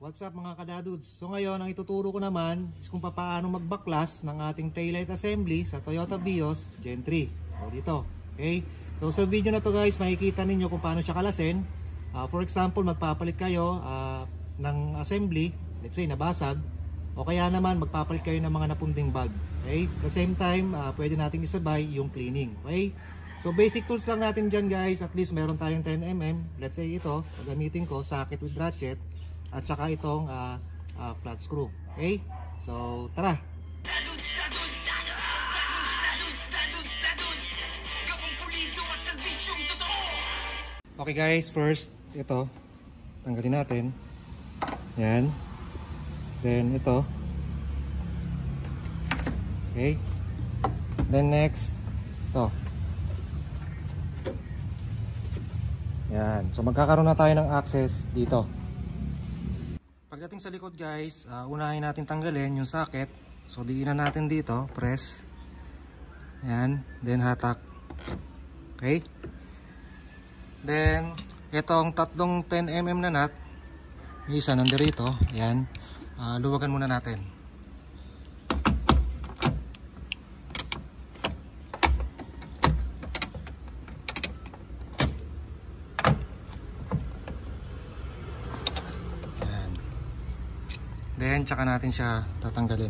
What's up mga kadadudes? So ngayon ang ituturo ko naman is kung paano magbaklas ng ating taillight assembly sa Toyota Vios Gen 3. So dito, okay? So sa video na to guys, makikita ninyo kung paano siya kalasin. For example, magpapalit kayo ng assembly, let's say nabasag, o kaya naman magpapalit kayo ng mga napunding bag. Okay? At the same time, pwede nating isabay yung cleaning. Okay? So basic tools lang natin dyan guys, at least meron tayong 10mm. Let's say ito, gagamitin ko, socket with ratchet, at saka itong flat screw. Okay? So tara! Okay guys, first ito tanggalin natin. Yan. Then ito. Okay. Then next ito. Yan. So magkakaroon na tayo ng access dito. Pagdating sa likod guys, unahin natin tanggalin yung socket. So diinan natin dito, press. Yan, then hatak. Okay? Then itong tatlong 10mm na nut, yung isa nandirito, yan. Luwagan muna natin. Then, tsaka natin siya tatanggalin.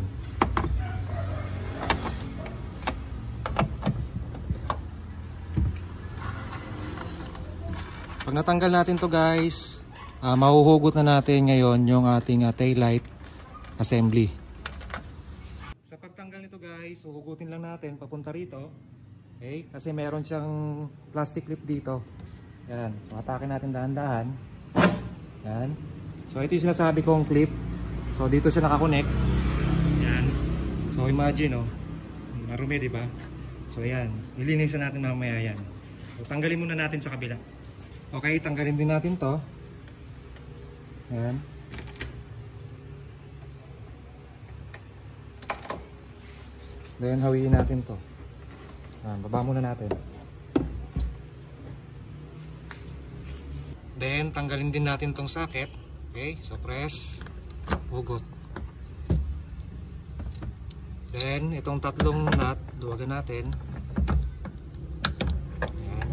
Pag natanggal natin to guys, mahuhugot na natin ngayon yung ating taillight assembly. Sa pagtanggal nito guys, huhugutin lang natin papunta rito. Okay? Kasi meron siyang plastic clip dito. Yan. So, atakin natin dahan-dahan. Yan. So, ito yung sinasabi kong clip. So dito siya nakakonect. Yan. So imagine marumi, di ba? So ayan, ilinisan natin mamaya yan. So tanggalin muna natin sa kabila. Okay, tanggalin din natin 'to. Ayan. Then hawiin natin 'to. Baba muna natin. Then tanggalin din natin 'tong socket. Okay, so press, hugot. Then itong tatlong nut, luwagan natin. Ayan.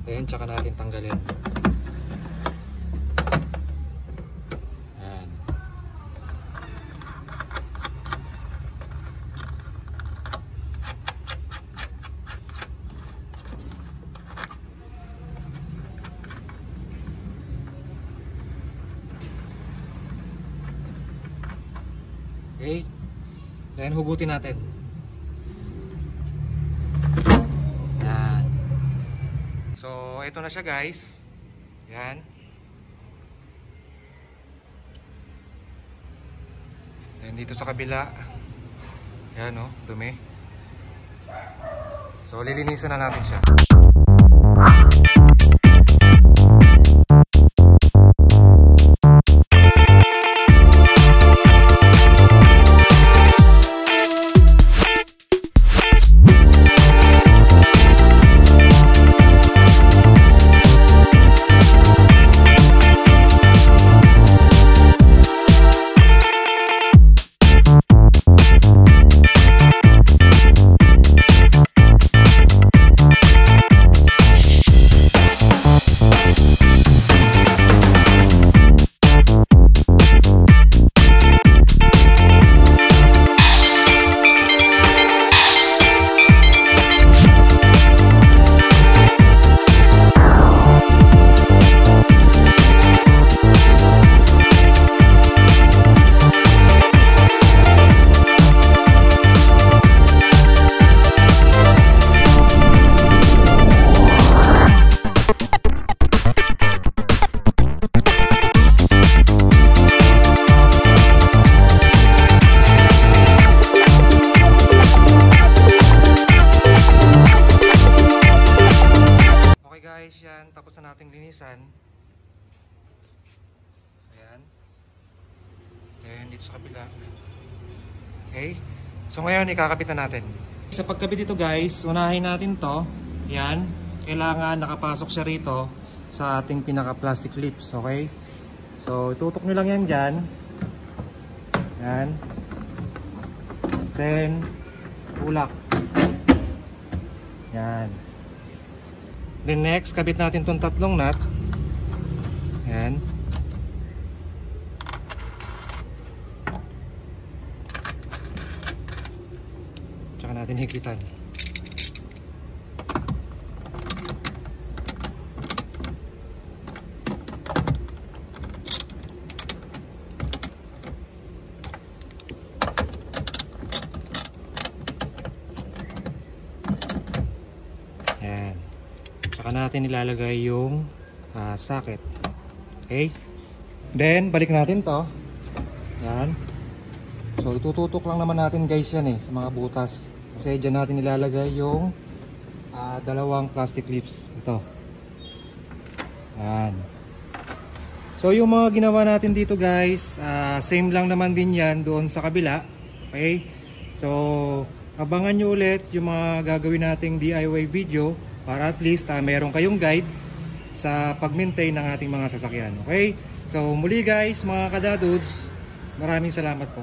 Then tsaka natin tanggalin. Okay, then hugutin natin. Yan. So ito na siya guys. Yan. Then dito sa kabila, yan dumi. So lilinisan na natin siya. Tapos na nating linisan. Ayan. Then dito sa kabila. Okay? So ngayon, ikakabit na natin. Sa pagkabit ito guys, unahin natin to. Yan. Kailangan nakapasok siya rito sa ating pinaka-plastic clips. Okay? So, itutok nyo lang yan dyan. Yan. Then, tulak. Yan. Then next, kabit natin tong tatlong nut. Yan. Tsaka natin higitan. Yan. Tsaka natin ilalagay yung socket. Okay? Then, balik natin to. Yan. So, itututok lang naman natin guys yan sa mga butas. Kasi dyan natin ilalagay yung dalawang plastic clips. Ito. Yan. So, yung mga ginawa natin dito guys, same lang naman din yan doon sa kabila. Okay? So, abangan nyo ulit yung mga gagawin nating DIY video para at least meron kayong guide sa pag-maintain ng ating mga sasakyan. Okay? So muli guys, mga kadadudes, maraming salamat po.